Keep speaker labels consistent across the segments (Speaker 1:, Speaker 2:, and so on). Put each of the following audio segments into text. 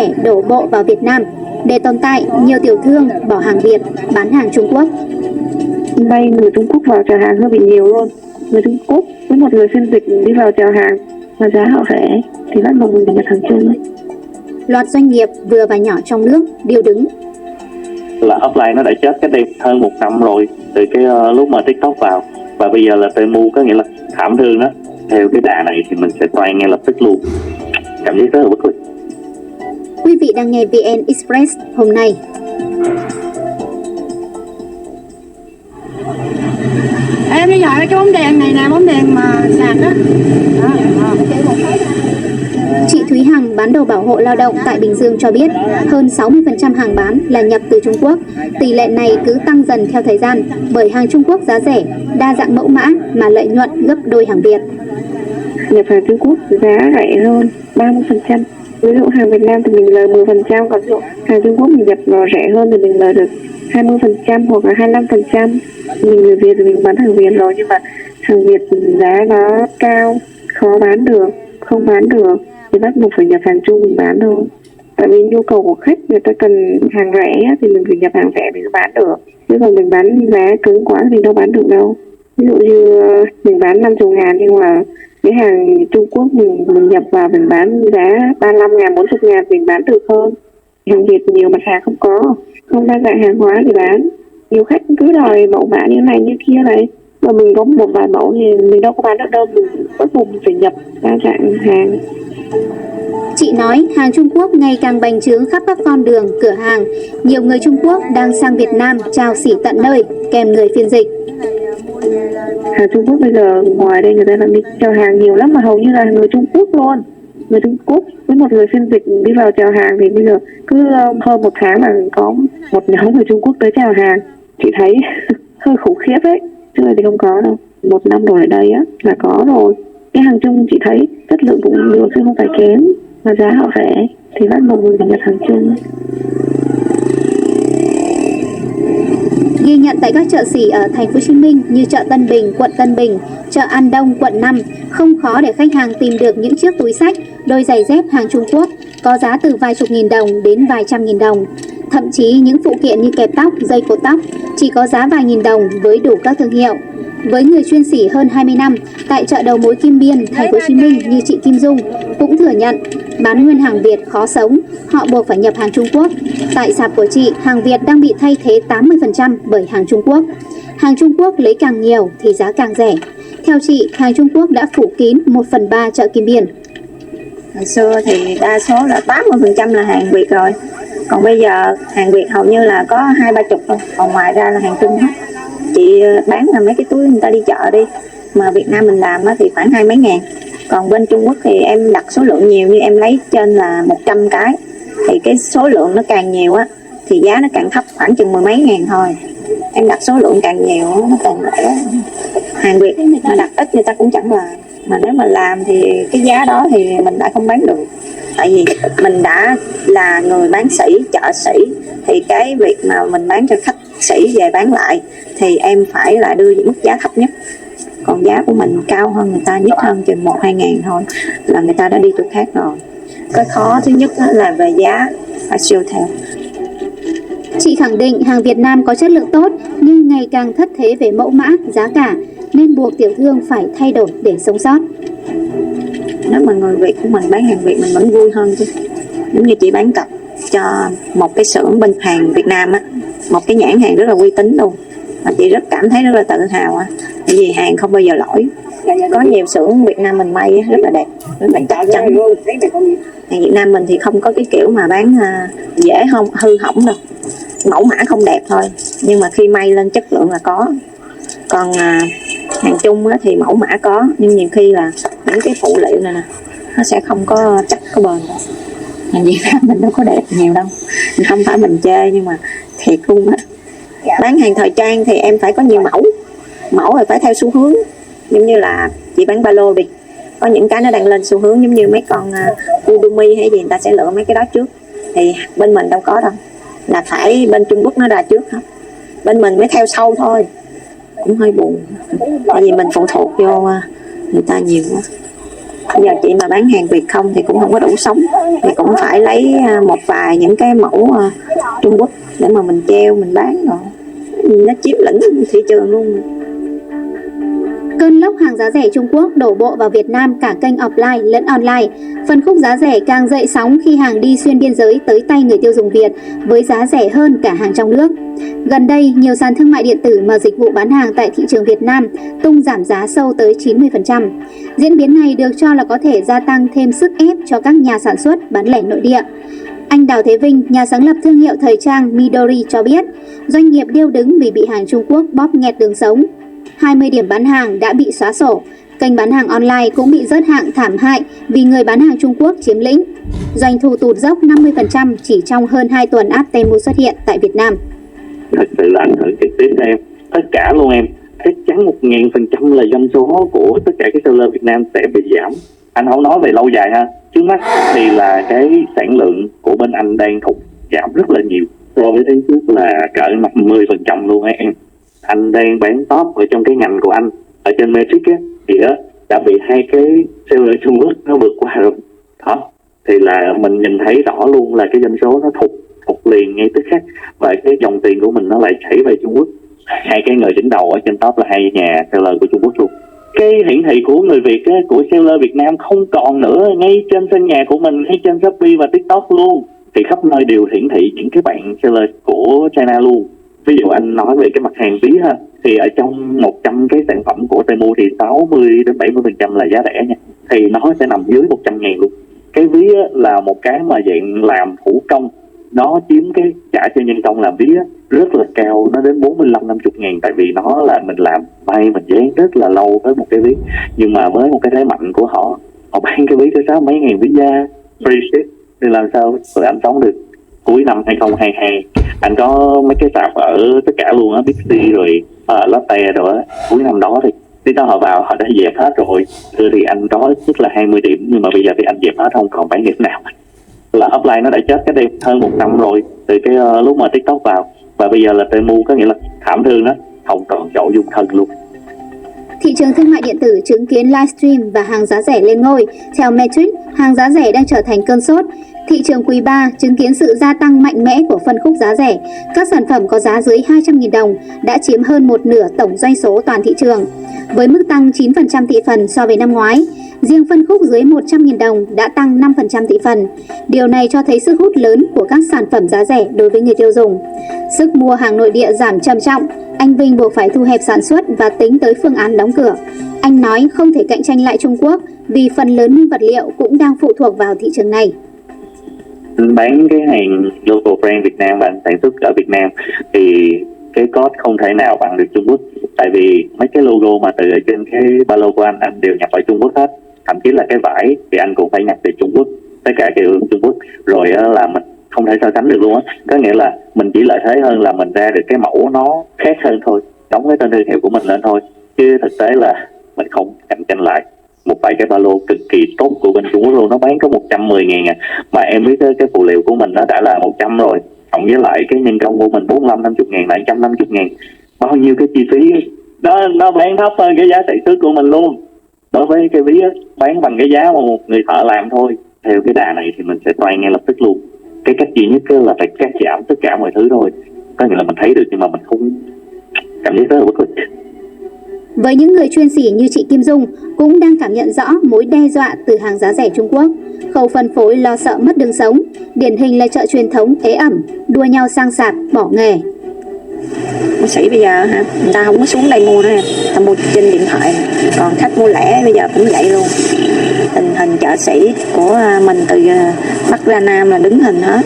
Speaker 1: lẻ đổ bộ vào Việt Nam. Để tồn tại, nhiều tiểu thương bỏ hàng Việt, bán hàng Trung Quốc.
Speaker 2: Bay người Trung Quốc vào chào hàng hơi bị nhiều luôn. Người Trung Quốc với một người phiên dịch đi vào chào hàng mà giá họ rẻ thì bắt buộc mình phải nhập hàng chung ấy.
Speaker 1: Loạt doanh nghiệp vừa và nhỏ trong nước điêu đứng.
Speaker 3: Là offline nó đã chết cái đây hơn 1 năm rồi, từ cái lúc mà TikTok vào, và bây giờ là Temu, có nghĩa là thảm thương đó. Theo cái đà này thì mình sẽ toan ngay lập tức luôn. Cảm giác rất là bất lực.
Speaker 1: Quý vị đang nghe VN Express hôm nay.
Speaker 4: Em bây giờ cái bóng đèn này nè, bóng đèn mà sạc á.
Speaker 1: Chị Thúy Hằng bán đồ bảo hộ lao động tại Bình Dương cho biết hơn 60% hàng bán là nhập từ Trung Quốc. Tỷ lệ này cứ tăng dần theo thời gian bởi hàng Trung Quốc giá rẻ, đa dạng mẫu mã mà lợi nhuận gấp đôi hàng Việt.
Speaker 2: Nhập hàng Trung Quốc giá rẻ hơn 30%. Ví dụ hàng Việt Nam thì mình lời 10%, còn ví dụ hàng Trung Quốc mình nhập vào rẻ hơn thì mình lời được 20% hoặc là 25%. Mình người Việt thì mình bán hàng Việt rồi, nhưng mà hàng Việt giá nó cao, khó bán được, không bán được thì bắt buộc phải nhập hàng Trung mình bán thôi. Tại vì nhu cầu của khách người ta cần hàng rẻ thì mình phải nhập hàng rẻ mình mới bán được. Chứ còn mình bán giá cứng quá thì đâu bán được đâu. Ví dụ như mình bán 50.000 nhưng mà cái hàng Trung Quốc mình nhập vào mình bán giá 35.000, 40.000 mình bán được hơn. Hàng Việt nhiều mặt hàng không đa dạng hàng hóa thì bán. Nhiều khách cứ đòi mẫu mã như này như kia này, mà mình có một vài mẫu thì mình đâu có bán được đâu, mình bắt buộc mình phải nhập đa dạng hàng.
Speaker 1: Chị nói hàng Trung Quốc ngày càng bành trướng khắp các con đường, cửa hàng. Nhiều người Trung Quốc đang sang Việt Nam trao xỉ tận nơi, kèm người phiên dịch.
Speaker 2: Hàng Trung Quốc bây giờ ngoài đây người ta đang đi chào hàng nhiều lắm, mà hầu như là người Trung Quốc luôn. Người Trung Quốc với một người phiên dịch đi vào chào hàng thì bây giờ cứ hơn 1 tháng là có một nhóm người Trung Quốc tới chào hàng. Chị thấy hơi khủng khiếp ấy, chứ thì không có đâu. 1 năm rồi ở đây á là có rồi. Cái hàng Trung chị thấy chất lượng cũng được chứ không phải kém, mà giá họ rẻ thì bắt buộc mình phải nhập hàng Trung.
Speaker 1: Ghi nhận tại các chợ xỉ ở thành phố Hồ Chí Minh như chợ Tân Bình, quận Tân Bình, chợ An Đông, quận 5, không khó để khách hàng tìm được những chiếc túi xách, đôi giày dép hàng Trung Quốc có giá từ vài chục nghìn đồng đến vài trăm nghìn đồng. Thậm chí những phụ kiện như kẹp tóc, dây cột tóc chỉ có giá vài nghìn đồng với đủ các thương hiệu. Với người chuyên xỉ hơn 20 năm tại chợ đầu mối Kim Biên, thành phố Hồ Chí Minh như chị Kim Dung cũng thừa nhận bán nguyên hàng Việt khó sống, họ buộc phải nhập hàng Trung Quốc. Tại sạp của chị, hàng Việt đang bị thay thế 80% bởi hàng Trung Quốc. Hàng Trung Quốc lấy càng nhiều thì giá càng rẻ. Theo chị, hàng Trung Quốc đã phủ kín 1/3 chợ Kim Biên.
Speaker 4: Hồi xưa thì đa số là 80% là hàng Việt rồi. Còn bây giờ hàng Việt hầu như là có 20-30 thôi, còn ngoài ra là hàng Trung hết. Chị bán là mấy cái túi người ta đi chợ đi, mà Việt Nam mình làm thì khoảng 20 mấy ngàn. Còn bên Trung Quốc thì em đặt số lượng nhiều, như em lấy trên là 100 cái, thì cái số lượng nó càng nhiều á thì giá nó càng thấp, khoảng chừng 10 mấy ngàn thôi. Em đặt số lượng càng nhiều nó càng rẻ. Hàng Việt mà đặt ít người ta cũng chẳng là, mà nếu mà làm thì cái giá đó thì mình lại không bán được. Tại vì mình đã là người bán sỉ, chợ sỉ, thì cái việc mà mình bán cho khách sỉ về bán lại thì em phải là đưa mức giá thấp nhất. Còn giá của mình cao hơn người ta nhất hơn chừng 1-2 ngàn thôi là người ta đã đi chỗ khác rồi. Cái khó thứ nhất là về giá phải siêu theo.
Speaker 1: Chị khẳng định hàng Việt Nam có chất lượng tốt nhưng ngày càng thất thế về mẫu mã, giá cả nên buộc tiểu thương phải thay đổi để sống sót.
Speaker 4: Nếu mà người Việt của mình bán hàng Việt mình vẫn vui hơn chứ. Giống như chị bán cặp cho một cái xưởng bên hàng Việt Nam á, một cái nhãn hàng rất là uy tín luôn, mà chị rất cảm thấy rất là tự hào á, tại vì hàng không bao giờ lỗi. Có nhiều xưởng Việt Nam mình may rất là đẹp, rất là chắc chắn. Hàng Việt Nam mình thì không có cái kiểu mà bán dễ không hư hỏng đâu, mẫu mã không đẹp thôi, nhưng mà khi may lên chất lượng là có. Còn hàng Trung á, thì mẫu mã có, nhưng nhiều khi là những cái phụ liệu này nè nó sẽ không có chắc, có bền đâu. Hàng Việt Nam mình đâu có đẹp nhiều đâu, không phải mình chê nhưng mà thiệt luôn á. Bán hàng thời trang thì em phải có nhiều mẫu thì phải theo xu hướng. Giống như là chị bán ba lô đi, có những cái nó đang lên xu hướng, giống như mấy con Udemy hay gì, người ta sẽ lựa mấy cái đó trước, thì bên mình đâu có đâu, là phải bên Trung Quốc nó ra trước hết, bên mình mới theo sau thôi. Cũng hơi buồn, tại vì mình phụ thuộc vô người ta nhiều quá. Bây giờ chị mà bán hàng Việt không thì cũng không có đủ sống, thì cũng phải lấy một vài những cái mẫu Trung Quốc để mà mình treo mình bán, rồi nó chiếm lĩnh thị trường luôn.
Speaker 1: Cơn lốc hàng giá rẻ Trung Quốc đổ bộ vào Việt Nam cả kênh offline lẫn online. Phân khúc giá rẻ càng dậy sóng khi hàng đi xuyên biên giới tới tay người tiêu dùng Việt với giá rẻ hơn cả hàng trong nước. Gần đây, nhiều sàn thương mại điện tử mở dịch vụ bán hàng tại thị trường Việt Nam tung giảm giá sâu tới 90%. Diễn biến này được cho là có thể gia tăng thêm sức ép cho các nhà sản xuất bán lẻ nội địa. Anh Đào Thế Vinh, nhà sáng lập thương hiệu thời trang Midori cho biết, doanh nghiệp điêu đứng vì bị hàng Trung Quốc bóp nghẹt đường sống. 20 điểm bán hàng đã bị xóa sổ, kênh bán hàng online cũng bị rớt hạng thảm hại vì người bán hàng Trung Quốc chiếm lĩnh. Doanh thu tụt dốc 50% chỉ trong hơn 2 tuần app Temu xuất hiện tại Việt Nam.
Speaker 3: Thật sự là ảnh hưởng trực tiếp cho em, tất cả luôn em. Chắc chắn 1000% là doanh số của tất cả các seller Việt Nam sẽ bị giảm. Anh không nói về lâu dài ha, trước mắt thì là cái sản lượng của bên anh đang thụt giảm rất là nhiều so với tháng trước, là cỡ 50% luôn á em. Anh đang bán top ở trong cái ngành của anh ở trên Matrix á, thì đó đã bị hai cái seller Trung Quốc nó vượt qua rồi đó. Thì là mình nhìn thấy rõ luôn là cái doanh số nó thụt liền ngay tức khắc, và cái dòng tiền của mình nó lại chảy về Trung Quốc. Hai cái người đứng đầu ở trên top là hai nhà seller của Trung Quốc luôn. Cái hiển thị của người Việt á, của seller Việt Nam không còn nữa, ngay trên sân nhà của mình, ngay trên Shopee và TikTok luôn, thì khắp nơi đều hiển thị những cái bạn seller của China luôn. Ví dụ anh nói về cái mặt hàng ví ha, thì ở trong 100 cái sản phẩm của Temu thì 60-70% là giá rẻ nha, thì nó sẽ nằm dưới 100.000 luôn. Cái ví á, là một cái mà dạng làm thủ công, nó chiếm cái trả cho nhân công làm ví á, rất là cao, nó đến 45-50 ngàn, tại vì nó là mình làm may mình dán rất là lâu với một cái ví. Nhưng mà với một cái thế mạnh của họ bán cái ví tới 6 mấy ngàn ví da free ship, thì làm sao tụi anh sống được. Cuối năm 2022 anh có mấy cái sạp ở tất cả luôn á, Bixi rồi Lotte rồi á, cuối năm đó thì tí đó họ vào họ đã dẹp hết rồi. Thì anh có rất là 20 điểm, nhưng mà bây giờ thì anh dẹp hết, không còn bán điểm nào. Là offline nó đã chết cái đây hơn 1 năm rồi, từ cái lúc mà TikTok vào, và bây giờ là Temu, có nghĩa là thảm thương đó, không còn chỗ dung thân luôn.
Speaker 1: Thị trường thương mại điện tử chứng kiến livestream và hàng giá rẻ lên ngôi. Theo Matrix, hàng giá rẻ đang trở thành cơn sốt. Thị trường quý 3 chứng kiến sự gia tăng mạnh mẽ của phân khúc giá rẻ. Các sản phẩm có giá dưới 200.000 đồng đã chiếm hơn một nửa tổng doanh số toàn thị trường, với mức tăng 9% thị phần so với năm ngoái. Riêng phân khúc dưới 100.000 đồng đã tăng 5% thị phần. Điều này cho thấy sức hút lớn của các sản phẩm giá rẻ đối với người tiêu dùng. Sức mua hàng nội địa giảm trầm trọng, anh Vinh buộc phải thu hẹp sản xuất và tính tới phương án đóng cửa. Anh nói không thể cạnh tranh lại Trung Quốc vì phần lớn nguyên vật liệu cũng đang phụ thuộc vào thị trường này.
Speaker 3: Bán cái hàng local brand Việt Nam và anh sản xuất ở Việt Nam thì cái cost không thể nào bằng được Trung Quốc, tại vì mấy cái logo mà từ ở trên cái ba lô của anh đều nhập ở Trung Quốc hết, thậm chí là cái vải thì anh cũng phải nhập từ Trung Quốc, tất cả đều Trung Quốc rồi là mình không thể so sánh được luôn á. Có nghĩa là mình chỉ lợi thế hơn là mình ra được cái mẫu nó khác hơn thôi, đóng cái tên thương hiệu của mình lên thôi, chứ thực tế là mình không cạnh tranh lại. Một vài cái ba lô cực kỳ tốt của bên Trung Quốc luôn, nó bán có 110 ngàn à, mà em biết cái phụ liệu của mình nó đã là 100 rồi, cộng với lại cái nhân công của mình 45-50 ngàn là 150 ngàn, bao nhiêu cái chi phí đó nó bán thấp hơn cái giá sản xuất của mình luôn. Đối với cái ví bán bằng cái giá mà một người thợ làm thôi. Theo cái đà này thì mình sẽ toan ngay lập tức luôn. Cái cách duy nhất là phải cắt giảm tất cả mọi thứ thôi, có nghĩa là mình thấy được nhưng mà mình không, cảm giác rất là bất lực.
Speaker 1: Với những người chuyên sỉ như chị Kim Dung cũng đang cảm nhận rõ mối đe dọa từ hàng giá rẻ Trung Quốc. Khâu phân phối lo sợ mất đường sống, điển hình là chợ truyền thống ế ẩm, đua nhau sang sạp, bỏ nghề.
Speaker 4: Bác sĩ bây giờ hả, người ta không có xuống đây mua nữa, ta mua trên điện thoại, còn khách mua lẻ bây giờ cũng vậy luôn. Tình hình chợ sĩ của mình từ Bắc ra Nam là đứng hình hết.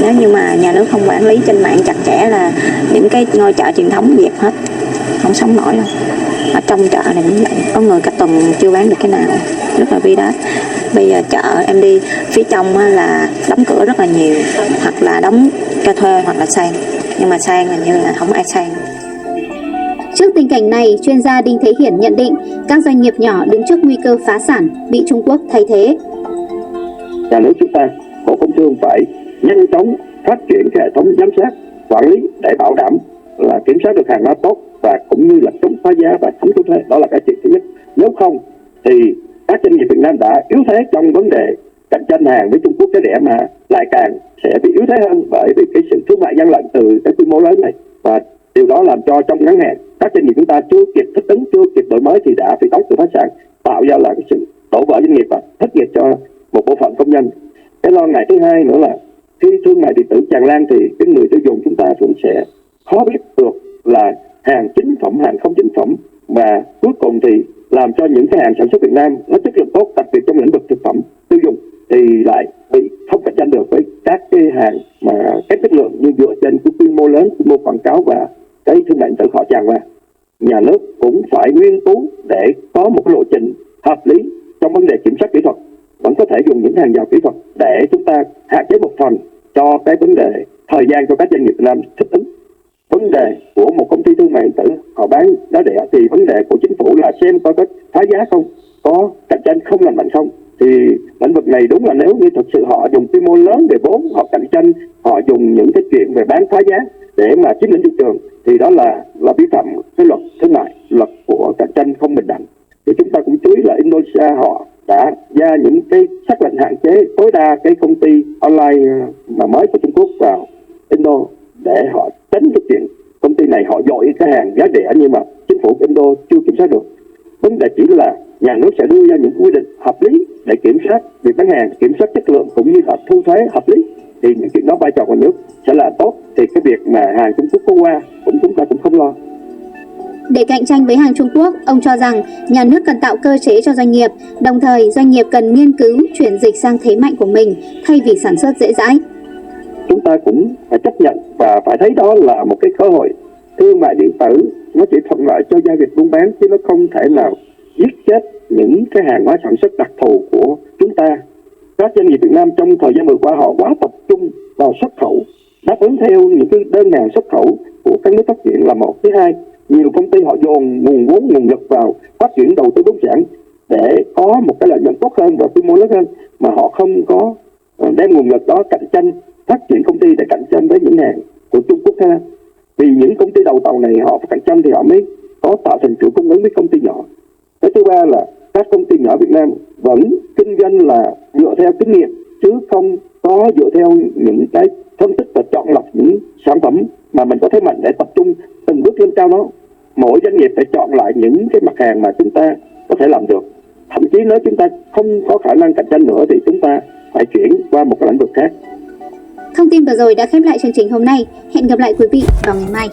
Speaker 4: Nếu như mà nhà nước không quản lý trên mạng chặt chẽ là những cái ngôi chợ truyền thống dẹp hết, không sống nổi đâu. Ở trong chợ này cũng vậy, có người cả tuần chưa bán được cái nào, rất là bi đát. Bây giờ chợ em đi phía trong là đóng cửa rất là nhiều, hoặc là đóng cho thuê hoặc là sang, nhưng mà sang hình như là không ai sang.
Speaker 1: Trước tình cảnh này, chuyên gia Đinh Thế Hiển nhận định các doanh nghiệp nhỏ đứng trước nguy cơ phá sản bị Trung Quốc thay thế.
Speaker 5: Nhà nước chúng ta, Bộ Công Thương phải nhanh chóng phát triển cái hệ thống giám sát, quản lý để bảo đảm là kiểm soát được hàng hóa tốt và cũng như là chống phá giá và chống thuế. Đó là cái chuyện thứ nhất. Nếu không thì các doanh nghiệp Việt Nam đã yếu thế trong vấn đề cạnh tranh hàng với Trung Quốc cái rẻ, mà lại càng sẽ bị yếu thế hơn bởi vì cái sự thương mại gian lận từ cái quy mô lớn này, và điều đó làm cho trong ngắn hạn các doanh nghiệp chúng ta chưa kịp thích ứng, chưa kịp đổi mới thì đã phải đóng cửa phá sản, tạo ra là cái sự đổ vỡ doanh nghiệp và thất nghiệp cho một bộ phận công nhân. Cái lo ngại thứ hai nữa là khi thương mại điện tử tràn lan thì cái người tiêu dùng chúng ta cũng sẽ khó biết được là hàng chính phẩm, hàng không chính phẩm, và cuối cùng thì làm cho những cái hàng sản xuất Việt Nam nó chất lượng tốt, đặc biệt trong lĩnh vực thực phẩm tiêu dùng, thì lại bị không cạnh tranh được với các cái hàng mà kém chất lượng, như dựa trên cái quy mô lớn, quy mô quảng cáo và cái thương mại điện tử họ tràn vào. Nhà nước cũng phải nghiên cứu để có một cái lộ trình hợp lý trong vấn đề kiểm soát kỹ thuật, vẫn có thể dùng những hàng rào kỹ thuật để chúng ta hạn chế một phần cho cái vấn đề thời gian cho các doanh nghiệp Việt Nam thích ứng. Vấn đề của một công ty thương mại điện tử họ bán giá rẻ thì vấn đề của chính phủ là xem có phá giá không, có cạnh tranh không lành mạnh không. Thì lĩnh vực này đúng là nếu như thực sự họ dùng quy mô lớn về vốn, họ cạnh tranh, họ dùng những cái chuyện về bán phá giá để mà chiếm lĩnh thị trường, thì đó là vi phạm cái luật thương mại, luật của cạnh tranh không bình đẳng. Thì chúng ta cũng chú ý là Indonesia họ đã ra những cái sắc lệnh hạn chế tối đa cái công ty online mà mới của Trung Quốc vào Indo, để họ tránh cái chuyện công ty này họ dội cái hàng giá rẻ nhưng mà chính phủ Indo chưa kiểm soát được. Vấn đề chỉ là nhà nước sẽ đưa ra những quy định hợp lý để kiểm soát việc bán hàng, kiểm soát chất lượng cũng như là thu thuế hợp lý, thì những chuyện đó vai trò của nhà nước sẽ là tốt. Thì cái việc mà hàng Trung Quốc có qua chúng ta cũng không lo.
Speaker 1: Để cạnh tranh với hàng Trung Quốc, ông cho rằng nhà nước cần tạo cơ chế cho doanh nghiệp, đồng thời doanh nghiệp cần nghiên cứu chuyển dịch sang thế mạnh của mình thay vì sản xuất dễ dãi.
Speaker 5: Chúng ta cũng phải chấp nhận và phải thấy đó là một cái cơ hội. Thương mại điện tử nó chỉ thuận lợi cho giao dịch buôn bán chứ nó không thể nào giết chết những cái hàng hóa sản xuất đặc thù của chúng ta. Các doanh nghiệp Việt Nam trong thời gian vừa qua họ quá tập trung vào xuất khẩu, đáp ứng theo những cái đơn hàng xuất khẩu của các nước phát triển là một. Thứ hai, nhiều công ty họ dồn nguồn vốn, nguồn lực vào phát triển đầu tư bất động sản để có một cái lợi nhuận tốt hơn và quy mô lớn hơn, mà họ không có đem nguồn lực đó cạnh tranh phát triển công ty để cạnh tranh với những hàng của Trung Quốc ha. Vì những công ty đầu tàu này họ phải cạnh tranh thì họ mới có tạo thành chuỗi cung ứng với công ty nhỏ. Cái thứ ba là các công ty nhỏ Việt Nam vẫn kinh doanh là dựa theo kinh nghiệm chứ không có dựa theo những cái phân tích và chọn lọc những sản phẩm mà mình có thế mạnh để tập trung từng bước lên cao đó. Mỗi doanh nghiệp phải chọn lại những cái mặt hàng mà chúng ta có thể làm được. Thậm chí nếu chúng ta không có khả năng cạnh tranh nữa thì chúng ta phải chuyển qua một cái lĩnh vực khác.
Speaker 1: Thông tin vừa rồi đã khép lại chương trình hôm nay. Hẹn gặp lại quý vị vào ngày mai.